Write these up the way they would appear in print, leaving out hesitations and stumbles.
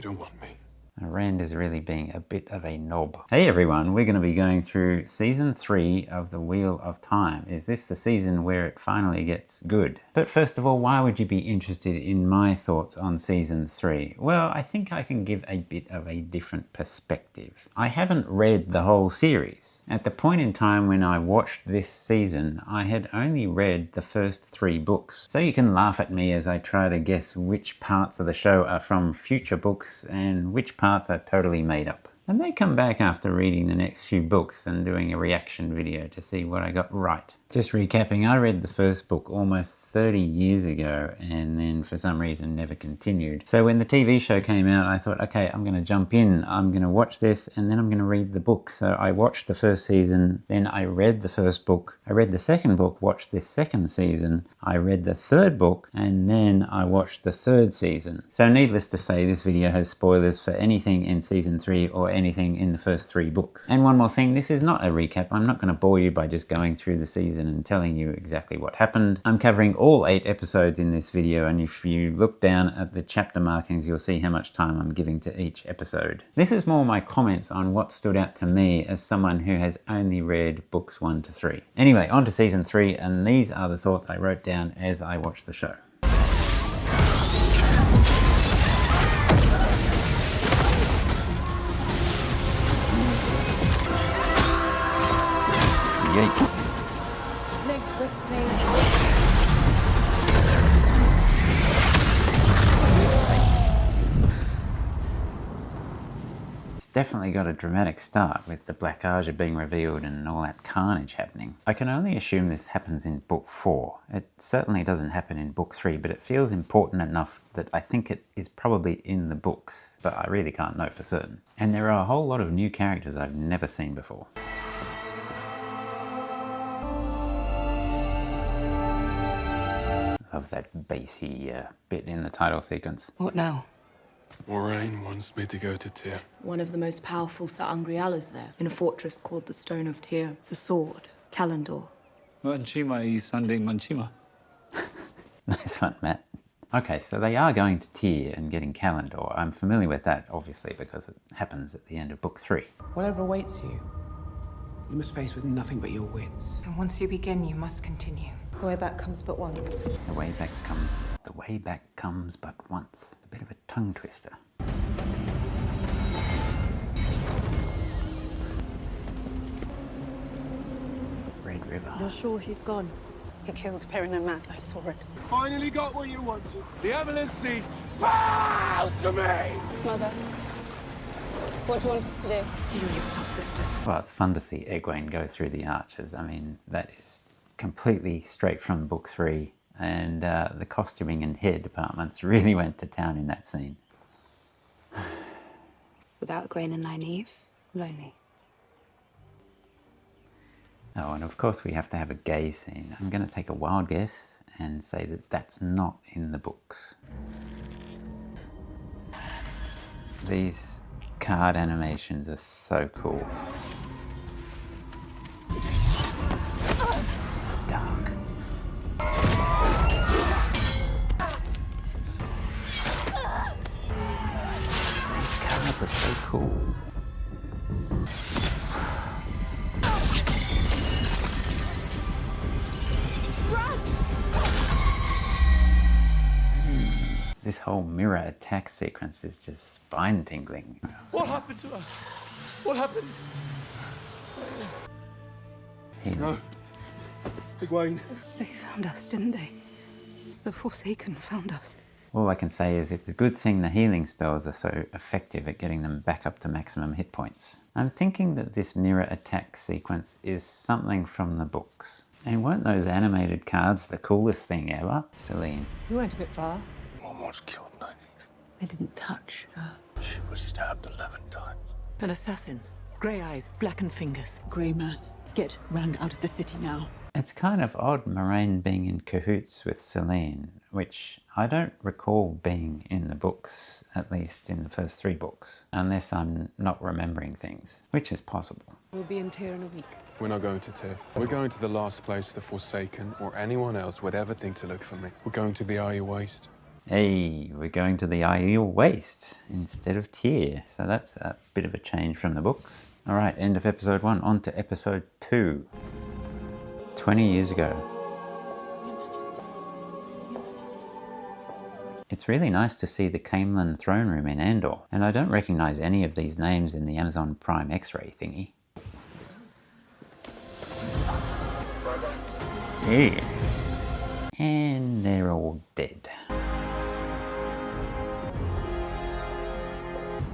don't want me. Rand is really being a bit of a knob. Hey everyone, we're going to be going through season 3 of The Wheel of Time. Is this the season where it finally gets good? But first of all, why would you be interested in my thoughts on season 3? Well, I think I can give a bit of a different perspective. I haven't read the whole series. At the point in time when I watched this season, I had only read the first 3 books. So you can laugh at me as I try to guess which parts of the show are from future books and which parts are totally made up. I may come back after reading the next few books and doing a reaction video to see what I got right. Just recapping, I read the first book almost 30 years ago and then for some reason never continued. So when the TV show came out, I thought, okay, I'm going to jump in, I'm going to watch this, and then I'm going to read the book. So I watched the first season, then I read the first book, I read the second book, watched this second season, I read the third book, and then I watched the third season. So needless to say, this video has spoilers for anything in season 3 or anything in the first 3 books. And one more thing, this is not a recap. I'm not going to bore you by just going through the season and telling you exactly what happened. I'm covering all 8 episodes in this video, and if you look down at the chapter markings, you'll see how much time I'm giving to each episode. This is more my comments on what stood out to me as someone who has only read books 1 to 3. Anyway, on to season 3, and these are the thoughts I wrote down as I watched the show. Yeet. Link with me. It's definitely got a dramatic start with the Black Arja being revealed and all that carnage happening. I can only assume this happens in book 4. It certainly doesn't happen in book 3, but it feels important enough that I think it is probably in the books, but I really can't know for certain. And there are a whole lot of new characters I've never seen before. Of that bassy bit in the title sequence. What now? Moraine wants me to go to Tyr. One of the most powerful Sa'angrealas there, in a fortress called the Stone of Tyr. It's a sword, Kalendor. Manchima is Sunday Manchima. Nice one, Matt. Okay, so they are going to Tyr and getting Kalendor. I'm familiar with that, obviously, because it happens at the end of book 3. Whatever awaits you, you must face with nothing but your wits. And once you begin, you must continue. The way back comes but once. The way back comes but once. A bit of a tongue twister. Red River. You're sure he's gone? He killed Perrin and Matt. I saw it. Finally got what you wanted. The Evelyn seat. Bow to me! Mother, what do you want us to do? Deal yourself, sisters. Well, it's fun to see Egwene go through the arches. I mean, that is completely straight from book 3. And the costuming and hair departments really went to town in that scene. Without Egwene and Nynaeve, lonely. Oh, and of course we have to have a gay scene. I'm going to take a wild guess and say that that's not in the books. These card animations are so cool. So dark. These cards are so cool. This whole mirror attack sequence is just spine-tingling. What happened to her? What happened? No. Egwene. They found us, didn't they? The Forsaken found us. All I can say is it's a good thing the healing spells are so effective at getting them back up to maximum hit points. I'm thinking that this mirror attack sequence is something from the books. And weren't those animated cards the coolest thing ever? Celine. You went a bit far. Almost killed Nynaeve. They didn't touch her. She was stabbed 11 times. An assassin. Grey eyes, blackened fingers. Grey man, get Rand out of the city now. It's kind of odd Moraine being in cahoots with Celine, which I don't recall being in the books, at least in the first 3 books, unless I'm not remembering things, which is possible. We'll be in Tyr in a week. We're not going to Tyr. We're going to the last place the Forsaken or anyone else would ever think to look for me. We're going to the Eye Waste. Hey, we're going to the Aiel Waste instead of Tyr. So that's a bit of a change from the books. All right, end of episode 1, on to episode 2. 20 years ago. It's really nice to see the Camelin throne room in Andor, and I don't recognize any of these names in the Amazon Prime X-ray thingy. Yeah. And they're all dead.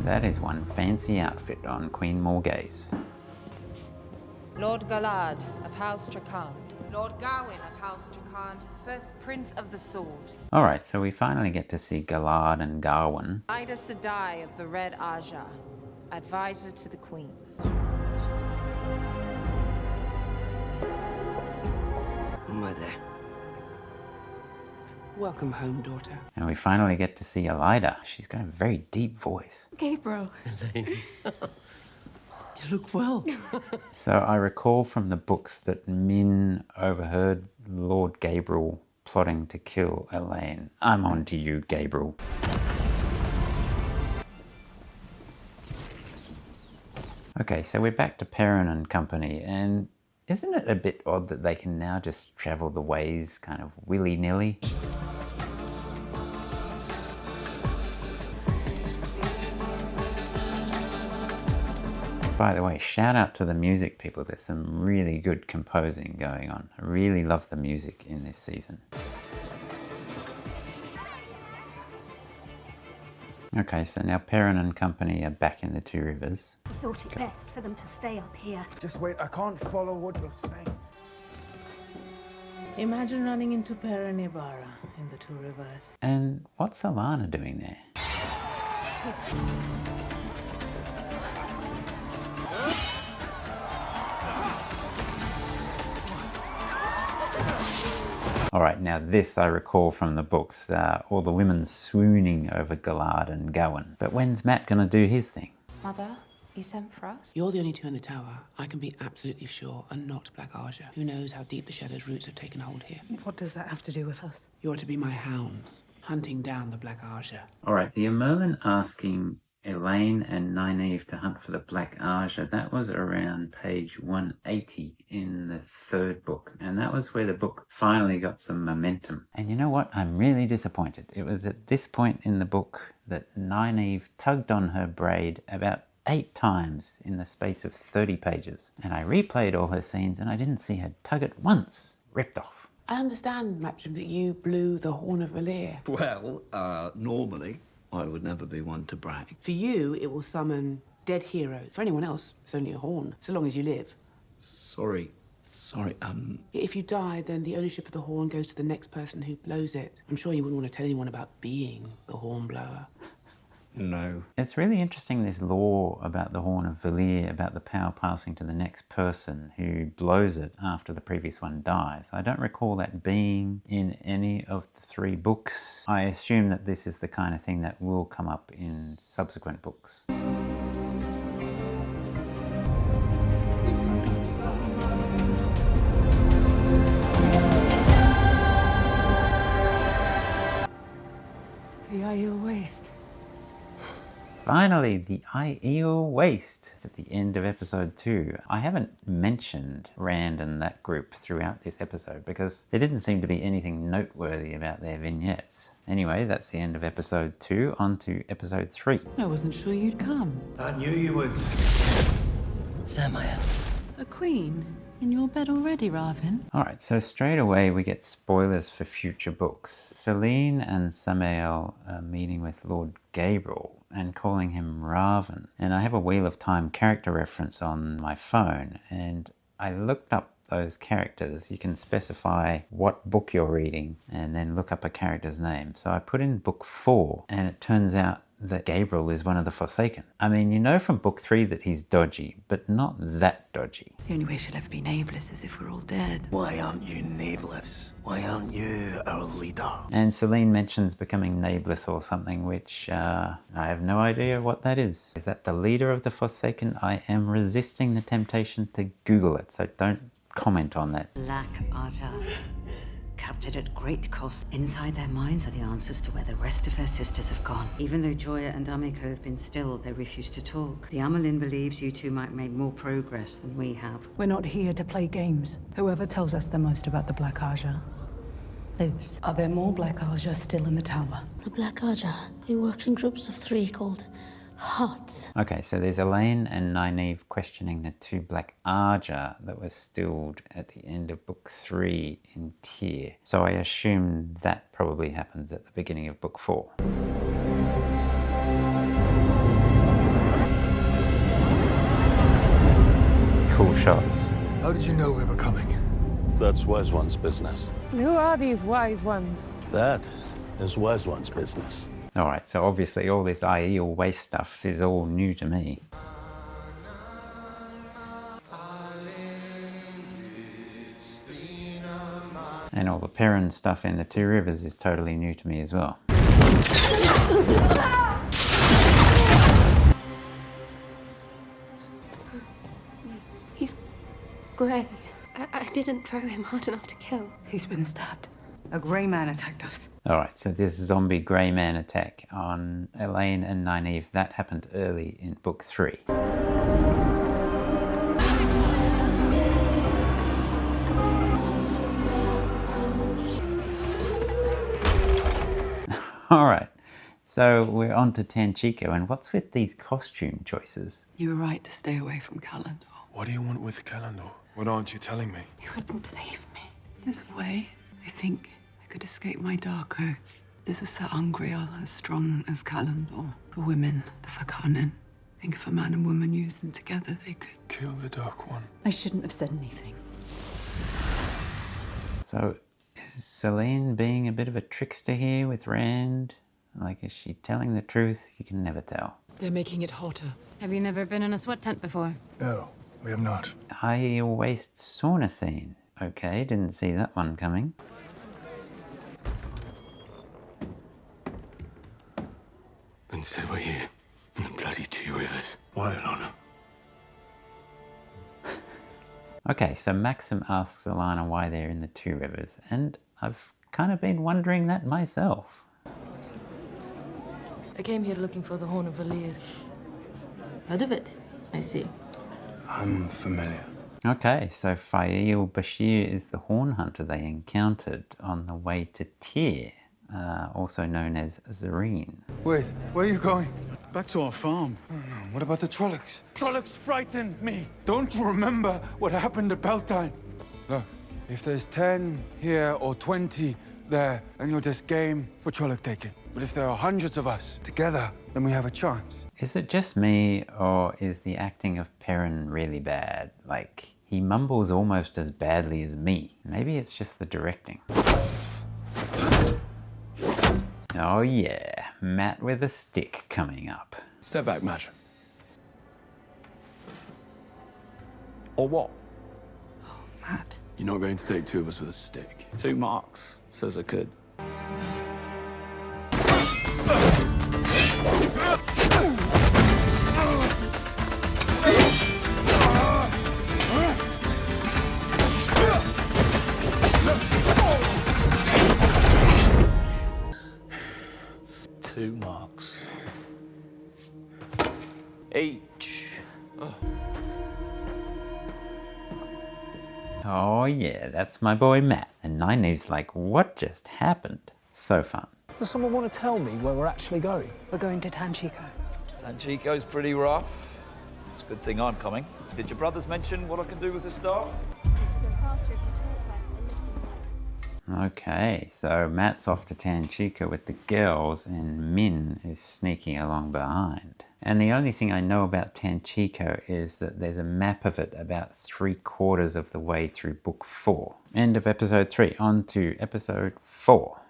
That is one fancy outfit on Queen Morgaze. Lord Galad of House Trakand. Lord Gawain of House Trakand, first Prince of the Sword. Alright, so we finally get to see Galad and Gawain. Ida Sedai of the Red Aja, advisor to the Queen. Mother. Welcome home, daughter. And we finally get to see Elida. She's got a very deep voice. Gabriel. You look well. So I recall from the books that Min overheard Lord Gabriel plotting to kill Elaine. I'm on to you, Gabriel. Okay, so we're back to Perrin and company, and isn't it a bit odd that they can now just travel the ways kind of willy-nilly? By the way, shout out to the music people. There's some really good composing going on. I really love the music in this season. Okay, so now Perrin and company are back in the Two Rivers. We thought it best for them to stay up here. Just wait, I can't follow what you're saying. Imagine running into Perrin Ibarra in the Two Rivers. And what's Alana doing there? All right, now this I recall from the books, all the women swooning over Galad and Gawain. But when's Matt gonna do his thing? Mother, you sent for us? You're the only two in the tower, I can be absolutely sure, are not Black Aja. Who knows how deep the Shadow's roots have taken hold here? What does that have to do with us? You're to be my hounds, hunting down the Black Aja. All right, the Merlin asking Elaine and Nynaeve to hunt for the Black Aja, that was around page 180 in the third book, and that was where the book finally got some momentum. And you know what? I'm really disappointed. It was at this point in the book that Nynaeve tugged on her braid about 8 times in the space of 30 pages, and I replayed all her scenes and I didn't see her tug it once. Ripped off. I understand, Matrim, that you blew the horn of Valir. Well, normally, I would never be one to brag. For you, it will summon dead heroes. For anyone else, it's only a horn, so long as you live. Sorry, If you die, then the ownership of the horn goes to the next person who blows it. I'm sure you wouldn't want to tell anyone about being the horn blower. no. It's really interesting, this lore about the Horn of Valir, about the power passing to the next person who blows it after the previous one dies. I don't recall that being in any of the 3 books. I assume that this is the kind of thing that will come up in subsequent books. The Aiel Waste. Finally, the Aiel Waste at the end of episode 2. I haven't mentioned Rand and that group throughout this episode because there didn't seem to be anything noteworthy about their vignettes. Anyway, that's the end of episode 2. On to episode 3. I wasn't sure you'd come. I knew you would. Samaya. A queen? In your bed already, Raven? Alright, so straight away we get spoilers for future books. Celine and Samael are meeting with Lord Gabriel and calling him Raven. And I have a Wheel of Time character reference on my phone, and I looked up those characters. You can specify what book you're reading and then look up a character's name. So I put in book 4, and it turns out that Gabriel is one of the Forsaken. I mean, you know from book 3 that he's dodgy, but not that dodgy. The only way she'll ever be nameless is if we're all dead. Why aren't you nameless? Why aren't you our leader? And Celine mentions becoming nameless or something, which I have no idea what that is. Is that the leader of the Forsaken? I am resisting the temptation to Google it, so don't comment on that. Black Aja. captured at great cost. Inside their minds are the answers to where the rest of their sisters have gone. Even though Joya and Amiko have been stilled, they refuse to talk. The Amelin believes you two might have made more progress than we have. We're not here to play games. Whoever tells us the most about the Black Aja lives. Are there more Black Aja still in the tower? The Black Aja, they work in groups of 3 called Hearts. Okay, so there's Elaine and Nynaeve questioning the 2 Black Aja that were stilled at the end of book 3 in Tyr. So I assume that probably happens at the beginning of book 4. Cool shots. How did you know we were coming? That's Wise One's business. Who are these wise ones? That is Wise One's business. Alright, so obviously all this Aiel waste stuff is all new to me. And all the Perrin stuff in the 2 Rivers is totally new to me as well. He's grey. I didn't throw him hard enough to kill. He's been stabbed. A grey man attacked us. Alright, so this zombie grey man attack on Elaine and Nynaeve, that happened early in book 3. Alright, so we're on to Tanchico, and what's with these costume choices? You were right to stay away from Calendar. What do you want with Calendar? What aren't you telling me? You wouldn't believe me. There's a way, I think, I could escape my dark oaths. There's a Sir Angreal as strong as Calendar. For women, the Sarkanin. I think if a man and woman used them together, they could... Kill the Dark One. I shouldn't have said anything. So, is Selene being a bit of a trickster here with Rand? Like, is she telling the truth? You can never tell. They're making it hotter. Have you never been in a sweat tent before? No, we have not. Aiel waste sauna scene. Okay, didn't see that one coming. And said we're here in the bloody 2 Rivers. What an honor. Okay, so Maxim asks Alana why they're in the 2 Rivers, and I've kind of been wondering that myself. I came here looking for the Horn of Valir. Heard of it? I see. I'm familiar. Okay, so Fail Bashir is the horn hunter they encountered on the way to Tyr, also known as Zareen. Wait, where are you going? Back to our farm. Oh, no. What about the Trollocs? Trollocs frightened me. Don't you remember what happened at Beltane? Look, if there's 10 here or 20 there, then you're just game for Trolloc taking. But if there are hundreds of us together, then we have a chance. Is it just me, or is the acting of Perrin really bad? Like, he mumbles almost as badly as me. Maybe it's just the directing. Oh yeah, Matt with a stick coming up. Step back, Matt. Or what? Oh, Matt. You're not going to take 2 of us with a stick. 2 marks, says I could. Two marks. Each. Oh yeah, that's my boy Matt. And Nynaeve's like, what just happened? So fun. Does someone want to tell me where we're actually going? We're going to Tanchico. Tanchico's pretty rough. It's a good thing I'm coming. Did your brothers mention what I can do with the staff? Okay, so Matt's off to Tanchico with the girls and Min is sneaking along behind. And the only thing I know about Tanchico is that there's a map of it about 3/4 of the way through book 4. End of episode 3, on to episode 4.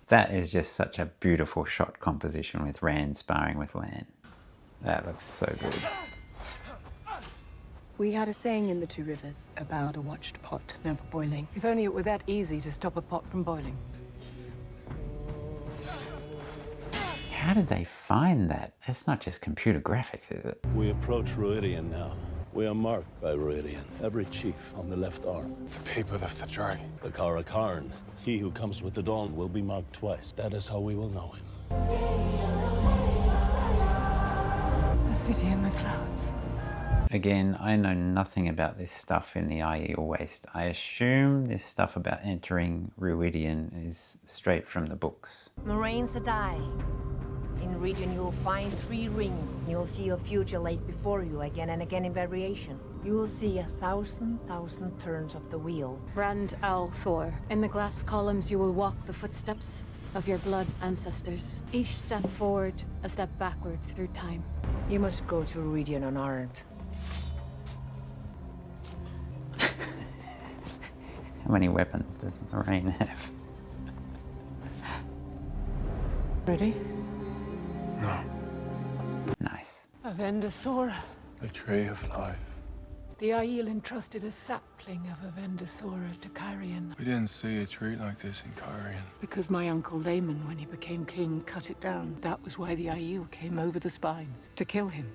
That is just such a beautiful shot composition with Rand sparring with Lan. That looks so good. We had a saying in the 2 Rivers about a watched pot never boiling. If only it were that easy to stop a pot from boiling. How did they find that? It's not just computer graphics, is it? We approach Ruirian now. We are marked by Rurian, every chief on the left arm. The people of the dragon. The Karakarn, he who comes with the dawn, will be marked twice. That is how we will know him. The city in the clouds. Again, I know nothing about this stuff in the Aiel Waste. I assume this stuff about entering Ruidian is straight from the books. Moraine Sedai. In region, you'll find 3 rings. You'll see your future laid before you again and again in variation. You will see 1,000 turns of the wheel. Brand Al Thor. In the glass columns, you will walk the footsteps of your blood ancestors. Each step forward, a step backward through time. You must go to Ruidian unarmed. How many weapons does Moraine have? Ready? No. Nice. Avendasora. The tree of life. The Aiel entrusted a sapling of Avendasora to Kyrian. We didn't see a tree like this in Kyrian. Because my uncle Laman, when he became king, cut it down. That was why the Aiel came over the spine. To kill him.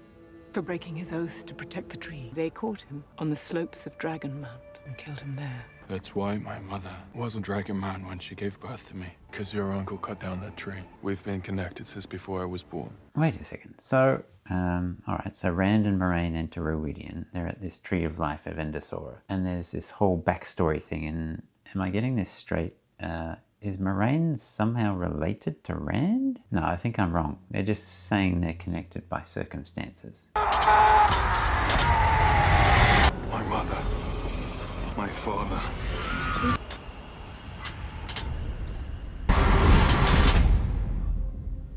For breaking his oath to protect the tree. They caught him on the slopes of Dragon Mount and killed him there. That's why my mother was a dragon man when she gave birth to me. Because your uncle cut down that tree. We've been connected since before I was born. Wait a second. So, alright, so Rand and Moraine enter Ruidian. They're at this Tree of Life of Endosora. And there's this whole backstory thing, and am I getting this straight? Is Moraine somehow related to Rand? No, I think I'm wrong. They're just saying they're connected by circumstances. My mother. My father.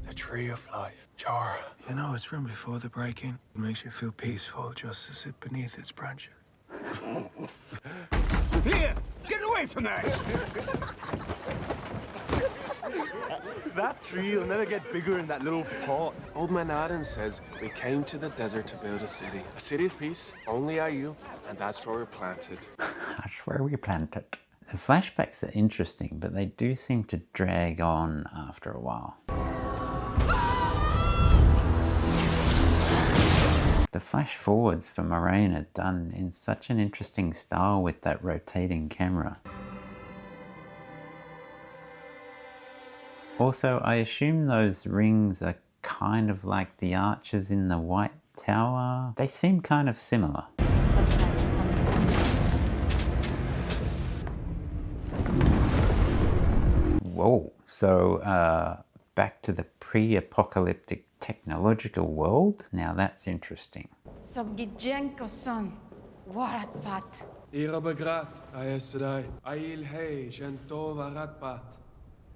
The Tree of Life. Chara. You know, it's from before the breaking. It makes you feel peaceful just to sit beneath its branches. Here! Get away from there! That tree will never get bigger in that little pot. Old man Aden says we came to the desert to build a city. A city of peace, only Aiel, and that's where we're planted. That's where we planted. The flashbacks are interesting, but they do seem to drag on after a while. The flash forwards for Moraine are done in such an interesting style with that rotating camera. Also, I assume those rings are kind of like the arches in the White Tower. They seem kind of similar. Whoa, so back to the pre-apocalyptic technological world? Now that's interesting.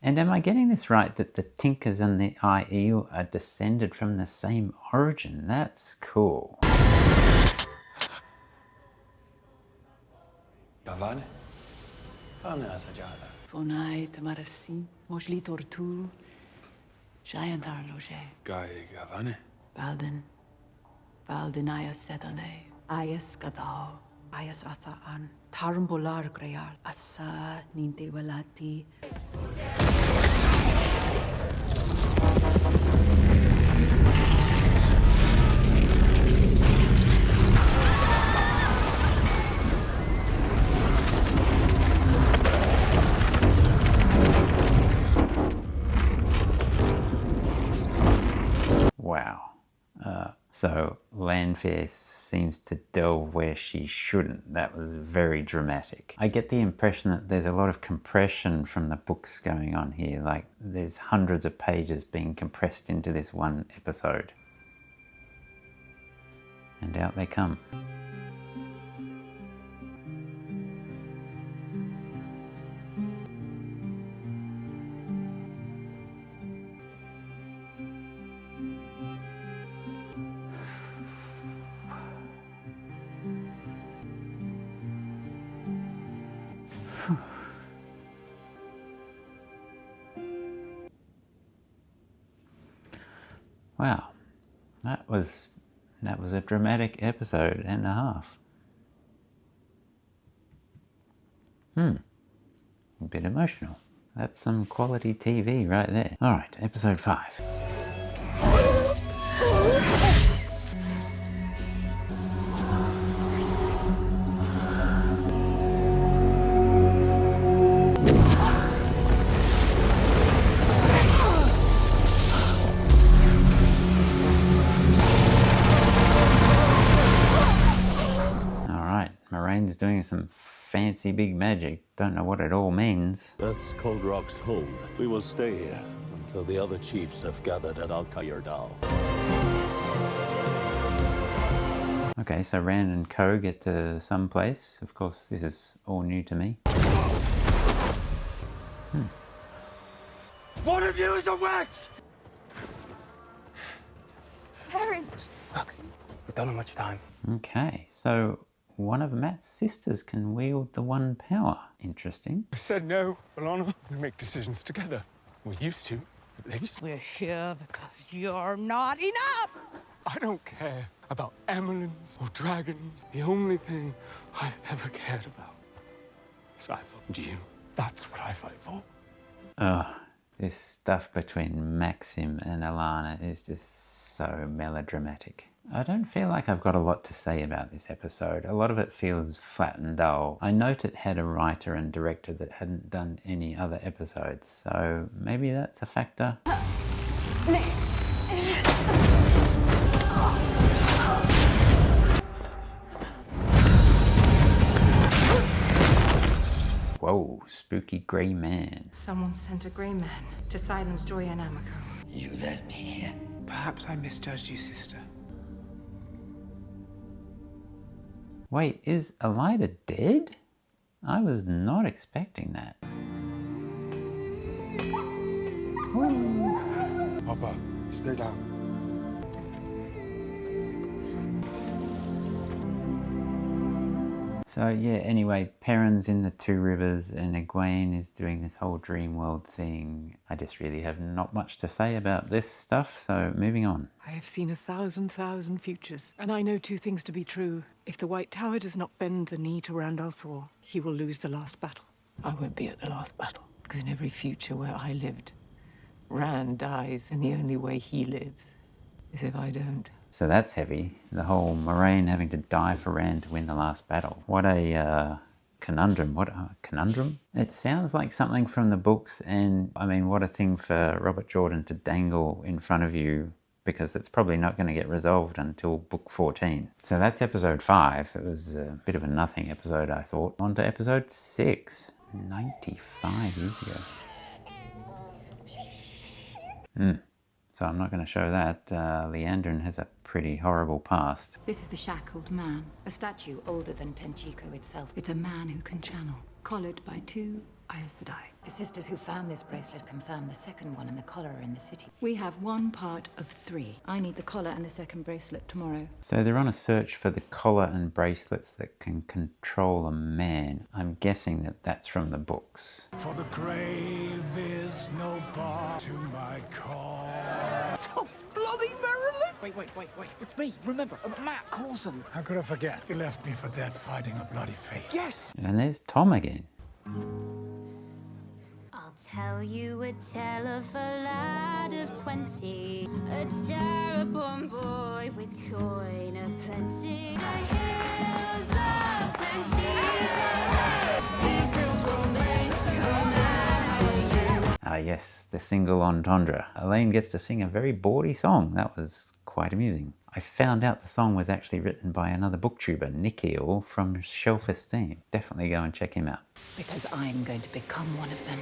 And am I getting this right, that the Tinkers and the Aiel are descended from the same origin? That's cool. Gavane? Ana sajada. Fonai tamarasi, mojli tortu, Jayandar loge. Gai Gavane? Baldin ayas setane, ayas gadao, ayas atha'an, tarumbolar greyal, asa ninte walati. Wow. So Lanfear seems to delve where she shouldn't. That was very dramatic. I get the impression that there's a lot of compression from the books going on here. Like there's hundreds of pages being compressed into this one episode. And out they come. Wow, that was a dramatic episode and a half. A bit emotional. That's some quality TV right there. All right, episode 5. is doing some fancy big magic. Don't know what it all means. That's Cold Rock's hold. We will stay here until the other chiefs have gathered at Altair Dal. Okay, so Rand and Co get to some place. Of course, this is all new to me. One of you is a witch! Aaron! Look, we don't have much time. Okay, so one of Matt's sisters can wield the one power. Interesting. I said no, Alana. We make decisions together. We used to, at least. We're here because you're not enough! I don't care about Emolins or dragons. The only thing I've ever cared about is I found you. That's what I fight for. Oh, this stuff between Maxim and Alana is just so melodramatic. I don't feel like I've got a lot to say about this episode. A lot of it feels flat and dull. I note it had a writer and director that hadn't done any other episodes, so maybe that's a factor. Whoa, spooky grey man. Someone sent a grey man to silence Joy and Amico. You led me here. Perhaps I misjudged you, sister. Wait, is Elida dead? I was not expecting that. Papa, stay down. So yeah, anyway, Perrin's in the Two Rivers and Egwene is doing this whole dream world thing. I just really have not much to say about this stuff, so moving on. I have seen 1,000 futures, and I know two things to be true. If the White Tower does not bend the knee to Randall Thor, he will lose the last battle. I won't be at the last battle, because in every future where I lived, Rand dies, and the only way he lives is if I don't. So that's heavy. The whole Moraine having to die for Rand to win the last battle. What a conundrum. What a conundrum? It sounds like something from the books, and I mean, what a thing for Robert Jordan to dangle in front of you, because it's probably not going to get resolved until book 14. So that's episode 5. It was a bit of a nothing episode, I thought. On to episode 6. 95 years ago. So I'm not going to show that. Leandrin has a pretty horrible past. This is the shackled man, a statue older than Tenchiko itself. It's a man who can channel, collared by 2 Aes Sedai. The sisters who found this bracelet confirmed the second one and the collar are in the city. We have one part of 3. I need the collar and the second bracelet tomorrow. So they're on a search for the collar and bracelets that can control a man. I'm guessing that that's from the books. For the grave is no bar to my call. Oh, bloody Marilyn! Wait. It's me. Remember, Matt Coulson. How could I forget? You left me for dead fighting a bloody fate. Yes! And there's Tom again. I'll tell you a tale of a lad of 20, a terror-born boy with coin aplenty. The hills of Tenchiko, pieces will make a man out of you. Ah yes, the single entendre. Elaine gets to sing a very bawdy song. That was quite amusing. I found out the song was actually written by another booktuber, Nikhil, from Shelf Esteem. Definitely go and check him out. Because I'm going to become one of them.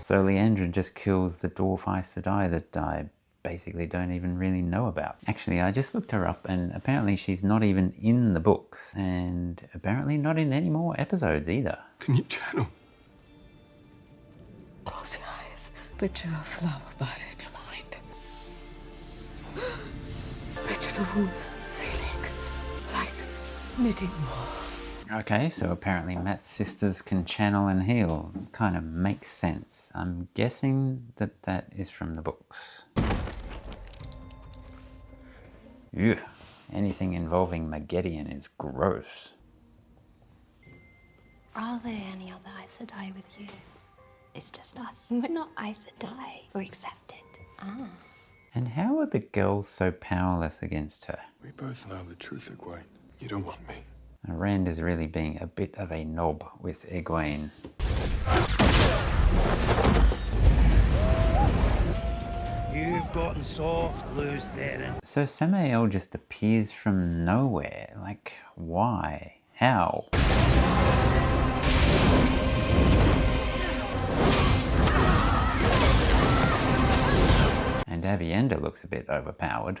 So Leandrin just kills the dwarf Aes Sedai that I basically don't even really know about. Actually, I just looked her up and apparently she's not even in the books and apparently not in any more episodes either. Can you channel? Close your eyes. Picture a flower bud in your mind. Picture the wounds sealing like knitting wool. Okay, so apparently Matt's sisters can channel and heal. Kind of makes sense. I'm guessing that that is from the books. Ew. Anything involving Maggedian is gross. Are there any other Aes Sedai with you? It's just us. We're not Aes Sedai. We're accepted. Ah. And how are the girls so powerless against her? We both know the truth, Egwene. You don't want me. Rand is really being a bit of a knob with Egwene. You've gotten soft loose there. So Samael just appears from nowhere. Like, why? How? And Avienda looks a bit overpowered.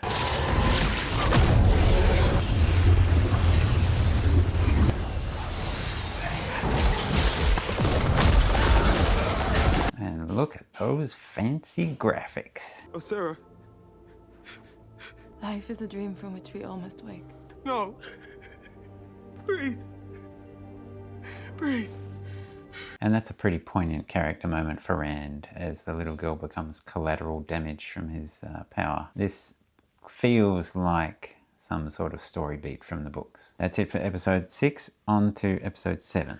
And look at those fancy graphics. Oh, Sarah. Life is a dream from which we all must wake. No. Breathe. Breathe. And that's a pretty poignant character moment for Rand as the little girl becomes collateral damage from his power. This feels like some sort of story beat from the books. That's it for episode 6. On to episode 7.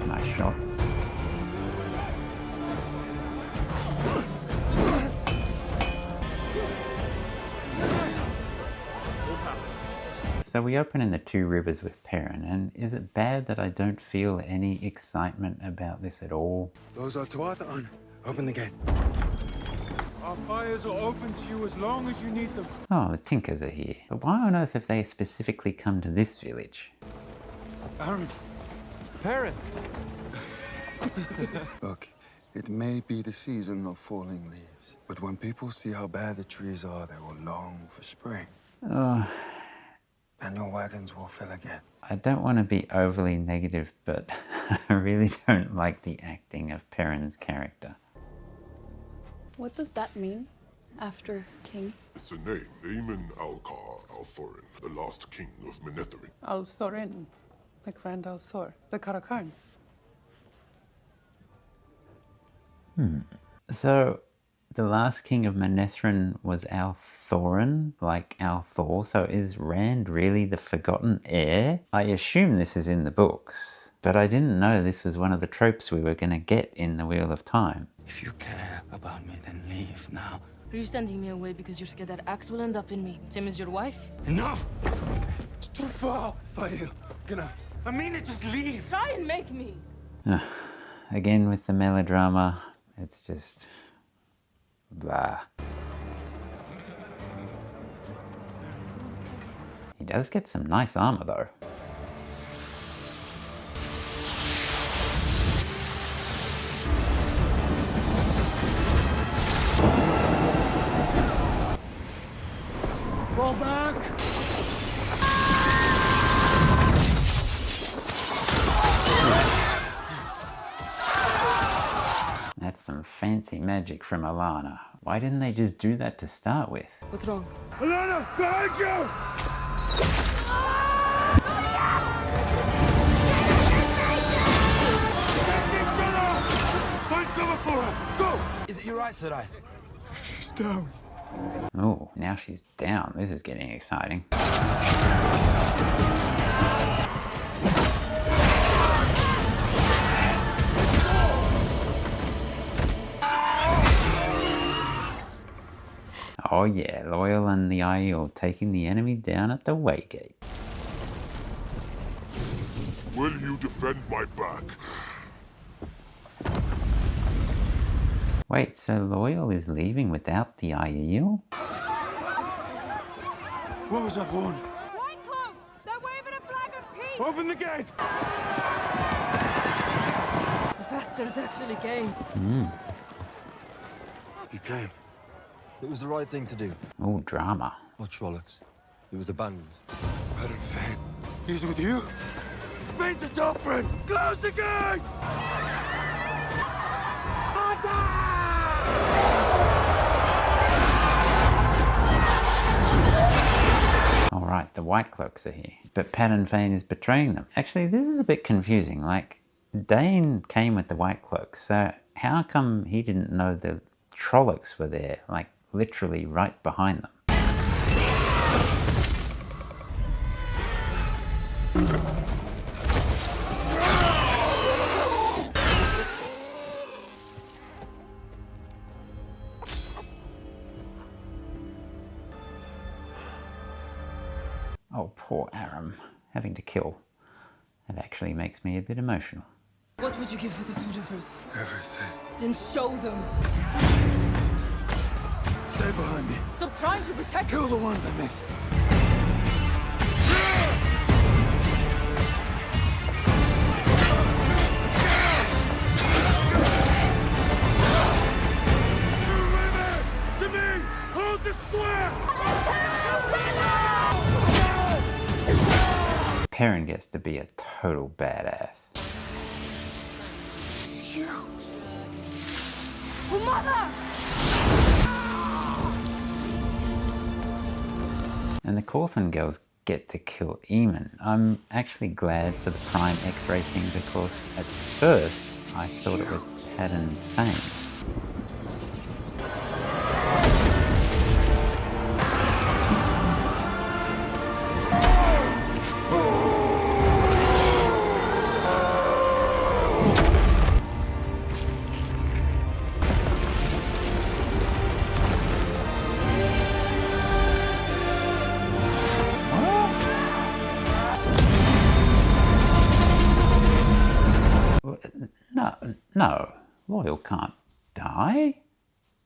Nice shot. So we open in the Two Rivers with Perrin, and is it bad that I don't feel any excitement about this at all? Those are Tuatha. Open the gate. Our fires are open to you as long as you need them. Oh, the Tinkers are here. But why on earth have they specifically come to this village? Aaron. Perrin. Look, it may be the season of falling leaves, but when people see how bad the trees are, they will long for spring. Oh. And your wagons will fill again. I don't want to be overly negative, but I really don't like the acting of Perrin's character. What does that mean? After king? It's a name. Aemon Alcar Althorin, the last king of Manetheren. Althorin. Like Rand Thor, the Karakarn. So, the last king of Manetheren was Althorin, like Althor, so is Rand really the forgotten heir? I assume this is in the books, but I didn't know this was one of the tropes we were going to get in the Wheel of Time. If you care about me, then leave now. Are you sending me away because you're scared that axe will end up in me? Same as your wife? Enough! It's too far for you. I mean it, just leave. Try and make me. Again with the melodrama, it's just blah. He does get some nice armor though. Fall back! That's some fancy magic from Alana. Why didn't they just do that to start with? What's wrong? Alana, behind you! Find cover for her! Go! Is it your right, Sarai? She's down. Oh, now she's down. This is getting exciting. Oh yeah, Loyal and the Aiel taking the enemy down at the Waygate. Will you defend my back? Wait, so Loyal is leaving without the Aiel? What was that horn? White cloaks! They're waving a flag of peace! Open the gate! The bastards actually came. He came. It was the right thing to do. Oh, drama. What Trollocs? It was abandoned. I don't Fane. He's with you? Fane's a dog friend! Close the gates! Alright, the White Cloaks are here. But Padden Fane is betraying them. Actually, this is a bit confusing. Like, Dane came with the White Cloaks, so how come he didn't know the Trollocs were there? Like, literally right behind them. Oh, poor Aram, having to kill. That actually makes me a bit emotional. What would you give for the Two Rivers? Everything. Then show them. Stay behind me. Stop trying to protect. Kill the ones I missed. To me! Hold the square! Perrin gets to be a total badass. Mother! And the Corthan girls get to kill Eamon. I'm actually glad for the Prime X rating because at first I thought it was Pattern Fame. No, Loyal can't die.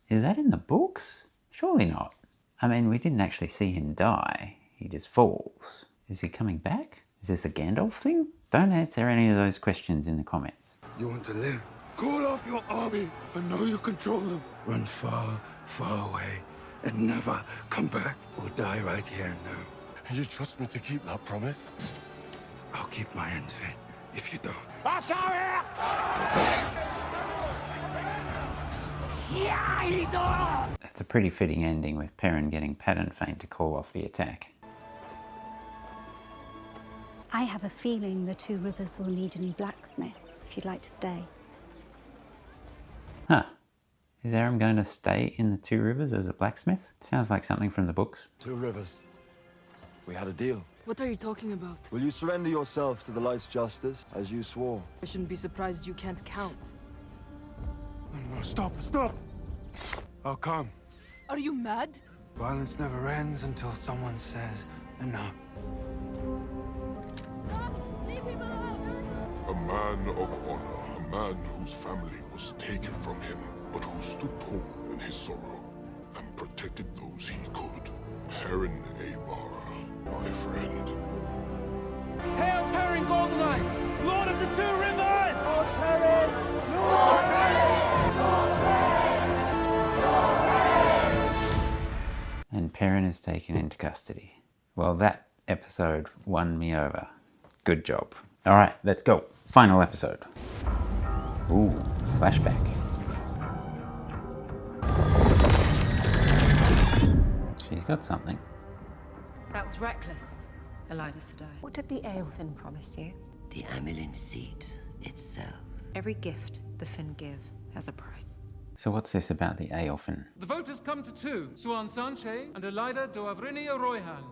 Is that in the books? Surely not. I mean, we didn't actually see him die. He just falls. Is he coming back? Is this a Gandalf thing? Don't answer any of those questions in the comments. You want to live? Call off your army and know you control them. Run far, far away and never come back or die right here and now. You trust me to keep that promise? I'll keep my end of it if you don't. I come here! That's a pretty fitting ending with Perrin getting Pattern Fame to call off the attack. I have a feeling the Two Rivers will need a new blacksmith, if you'd like to stay. Huh. Is Aram going to stay in the Two Rivers as a blacksmith? Sounds like something from the books. Two Rivers. We had a deal. What are you talking about? Will you surrender yourself to the light's justice, as you swore? I shouldn't be surprised you can't count. No, stop, stop! I'll come. Are you mad? Violence never ends until someone says enough. A man of honor, a man whose family was taken from him, but who stood tall in his sorrow and protected those he could. Perrin Aybara, my friend. Hail Perrin Goldeneye, Lord of the Two Rivers! Lord Perrin! Lord Perrin! Lord Perrin! Lord Perrin! And Perrin is taken into custody. Well, that episode won me over. Good job. All right, let's go. Final episode. Ooh, flashback. She's got something. That was reckless, Elida Sedai. What did the Aelfin promise you? The Amelin seat itself. Every gift the Finn give has a price. So what's this about the Aelfin? The vote has come to two, Suan Sanche and Elida Doavrinia Royhan.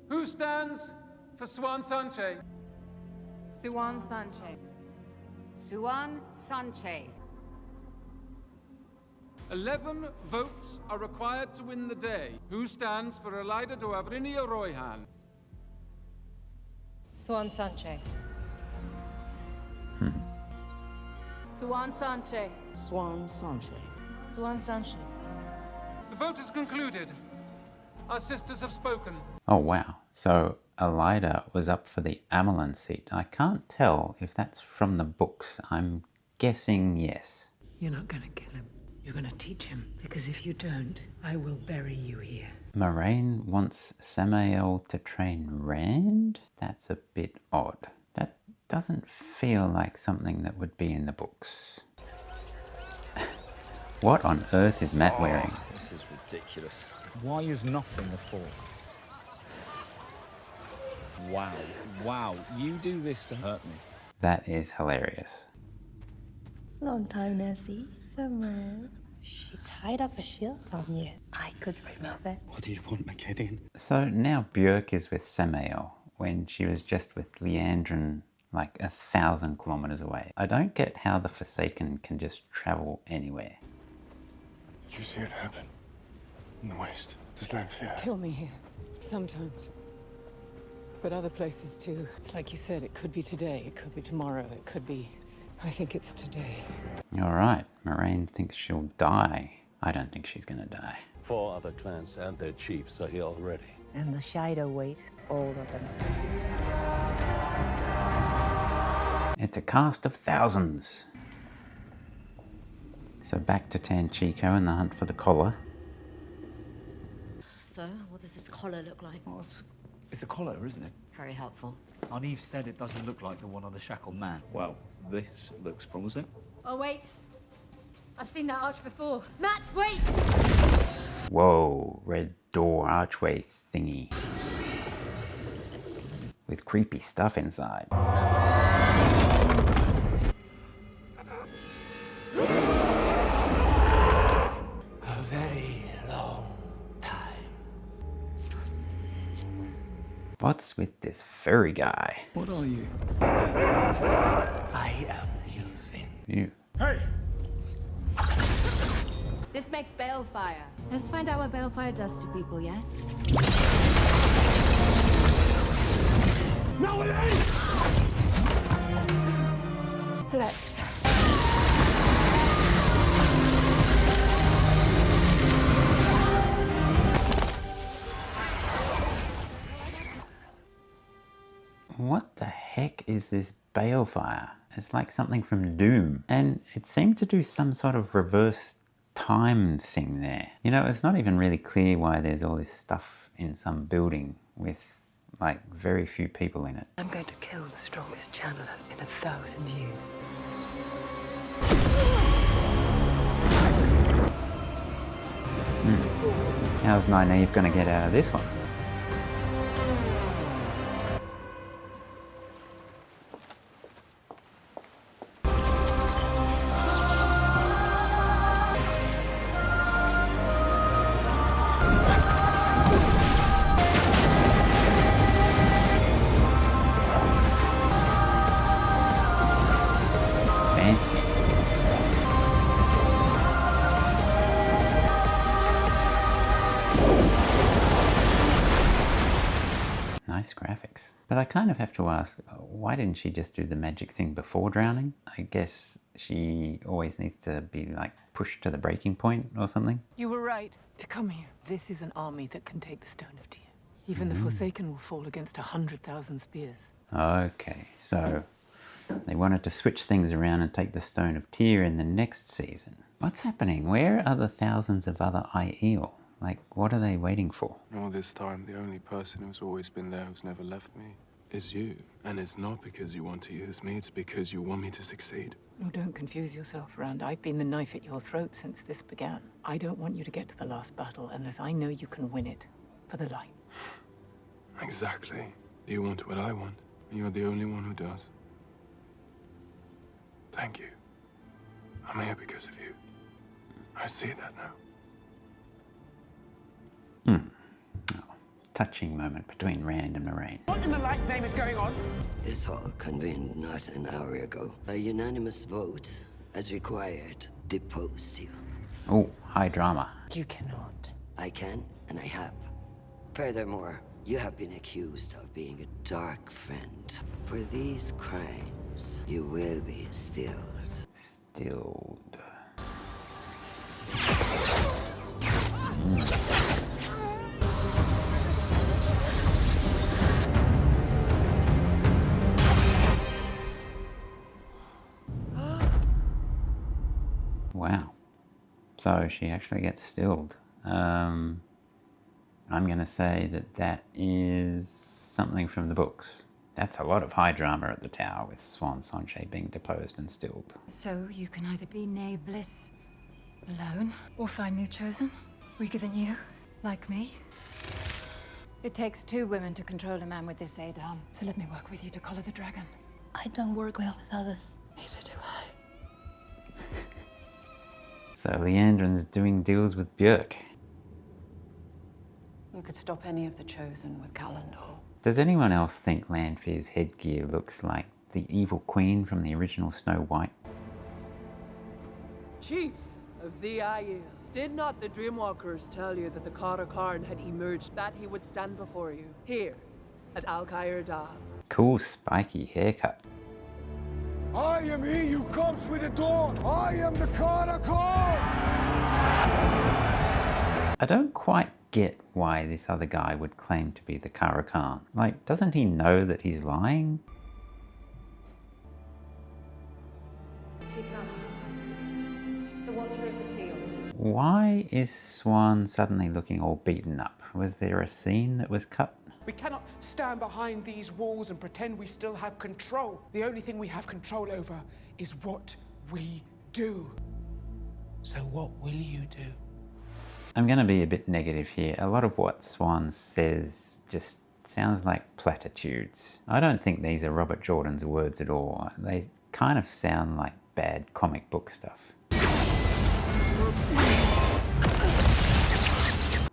Who stands for Suan Sanche? Suan Sanche. Suan Sanche. 11 votes are required to win the day. Who stands for Elida Doavrinia Royhan? Suan Sanche. Suan Sanche. Swan Sanche. Suan Sanche. The vote is concluded. Our sisters have spoken. Oh wow, so Elida was up for the Amelin seat. I can't tell if that's from the books. I'm guessing yes. You're not gonna kill him. You're gonna teach him, because if you don't, I will bury you here. Moraine wants Samael to train Rand? That's a bit odd. That doesn't feel like something that would be in the books. What on earth is Matt wearing? This is ridiculous. Why is nothing a fall? Wow, wow, you do this to hurt me. That is hilarious. Long time no see, Summer. She tied up a shield on you. I could remove it. What do you want, McKiddin? So now Björk is with Samael when she was just with Leandrin like 1,000 kilometers away. I don't get how the Forsaken can just travel anywhere. Did you see it happen? In the West? Does that fear? Kill me here. Sometimes. But other places too. It's like you said, it could be today, it could be tomorrow, it could be... I think it's today. All right, Moraine thinks she'll die I don't think she's gonna die. 4 other clans and their chiefs are here already. And the shadow wait, all of them. It's a cast of thousands. So back to Tanchico and the hunt for the collar. So, what does this collar look like? Well, it's a collar, isn't it? Very helpful. Eve said it doesn't look like the one on the shackled man. Well, this looks promising. Oh, wait. I've seen that arch before. Matt, wait! Whoa, red door archway thingy. With creepy stuff inside. A very long time. What's with this furry guy? What are you? I am using. You. Hey! This makes balefire. Let's find out what balefire does to people, yes? No, it ain't! Let's. What the heck is this balefire? It's like something from Doom. And it seemed to do some sort of reverse time thing there. You know, it's not even really clear why there's all this stuff in some building with like very few people in it. I'm going to kill the strongest channeler in 1,000 years. How's Nynaeve gonna get out of this one? Fancy. Nice graphics. But I kind of have to ask, why didn't she just do the magic thing before drowning? I guess she always needs to be like pushed to the breaking point or something. You were right to come here. This is an army that can take the Stone of Tyr. Even the Forsaken will fall against 100,000 spears. Okay, so they wanted to switch things around and take the Stone of Tyr in the next season. What's happening? Where are the thousands of other Aiel? Like, what are they waiting for? All this time, the only person who's always been there who's never left me is you. And it's not because you want to use me, it's because you want me to succeed. Oh, don't confuse yourself, Rand. I've been the knife at your throat since this began. I don't want you to get to the last battle unless I know you can win it. For the light. Exactly. You want what I want. You're the only one who does. Thank you. I'm here because of you. I see that now. Touching moment between Rand and Moraine. What in the light's name is going on? This hall convened not an hour ago. A unanimous vote, as required, deposed you. Oh, high drama. You cannot. I can, and I have. Furthermore, you have been accused of being a dark friend. For these crimes, you will be stilled. Stilled. Wow. So she actually gets stilled. I'm going to say that that is something from the books. That's a lot of high drama at the tower with Swan Sonche being deposed and stilled. So you can either be nameless, alone, or find new chosen, weaker than you, like me. It takes 2 women to control a man with this Adam. So let me work with you to collar the dragon. I don't work well with others. Neither do I. So Leandrin's doing deals with Björk. You could stop any of the chosen with Calendar. Does anyone else think Lanfear's headgear looks like the evil queen from the original Snow White? Chiefs of the Aiel, did not the Dreamwalkers tell you that the Kara Karn had emerged, that he would stand before you, here, at Alcair Dal? Cool spiky haircut. I am he who comes with the dawn. I am the Kara Khan. I don't quite get why this other guy would claim to be the Kara Khan. Like, doesn't he know that he's lying? She comes. The Watcher of the Seals. Why is Swan suddenly looking all beaten up? Was there a scene that was cut? We cannot stand behind these walls and pretend we still have control. The only thing we have control over is what we do. So what will you do? I'm going to be a bit negative here. A lot of what Swan says just sounds like platitudes. I don't think these are Robert Jordan's words at all. They kind of sound like bad comic book stuff.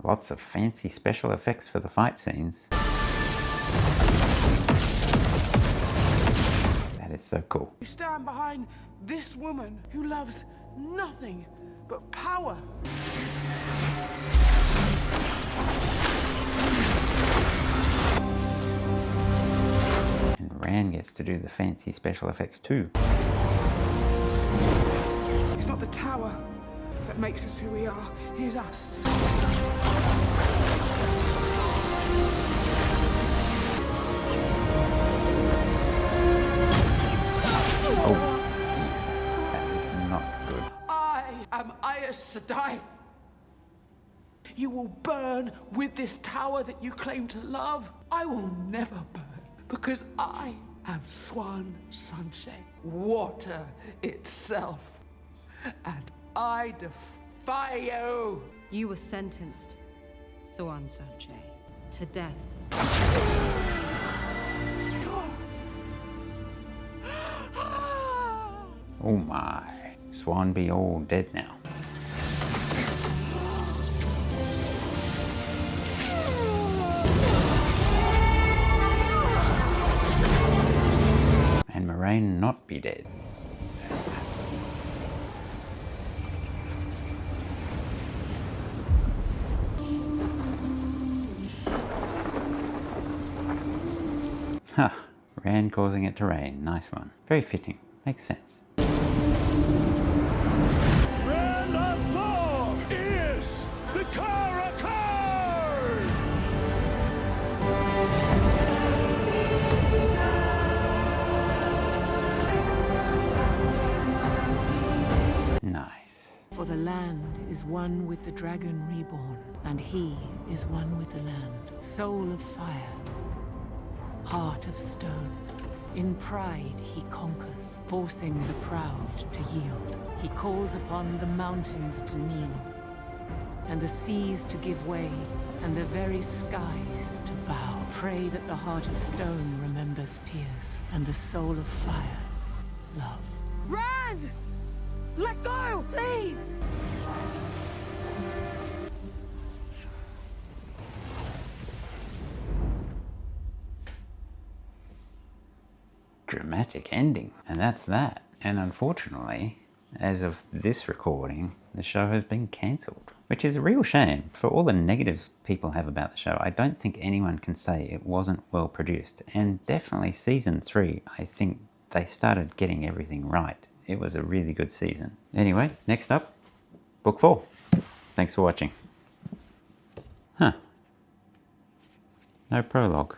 Lots of fancy special effects for the fight scenes. That is so cool. We stand behind this woman who loves nothing but power. And Rand gets to do the fancy special effects too. It's not the tower that makes us who we are. Here's us. Oh, that is not good. I am Aes Sedai. You will burn with this tower that you claim to love. I will never burn because I am Swan Sunshine, water itself. And I defy you. You were sentenced, Swan Sunshine, to death. Oh my. Swan be all dead now. And Moraine not be dead. Ha! Rand causing it to rain. Nice one. Very fitting. Makes sense. Rand al'Thor is the Kara Khan! Nice. For the land is one with the Dragon Reborn, and he is one with the land. Soul of fire, heart of stone. In pride he conquers, forcing the proud to yield. He calls upon the mountains to kneel, and the seas to give way, and the very skies to bow. Pray that the heart of stone remembers tears, and the soul of fire, love. Rand! Let go, please! Dramatic ending. And that's that. And unfortunately, as of this recording, the show has been cancelled, which is a real shame. For all the negatives people have about the show, I don't think anyone can say it wasn't well produced. And definitely season 3, I think they started getting everything right. It was a really good season. Anyway, next up, book 4. Thanks for watching. Huh. No prologue.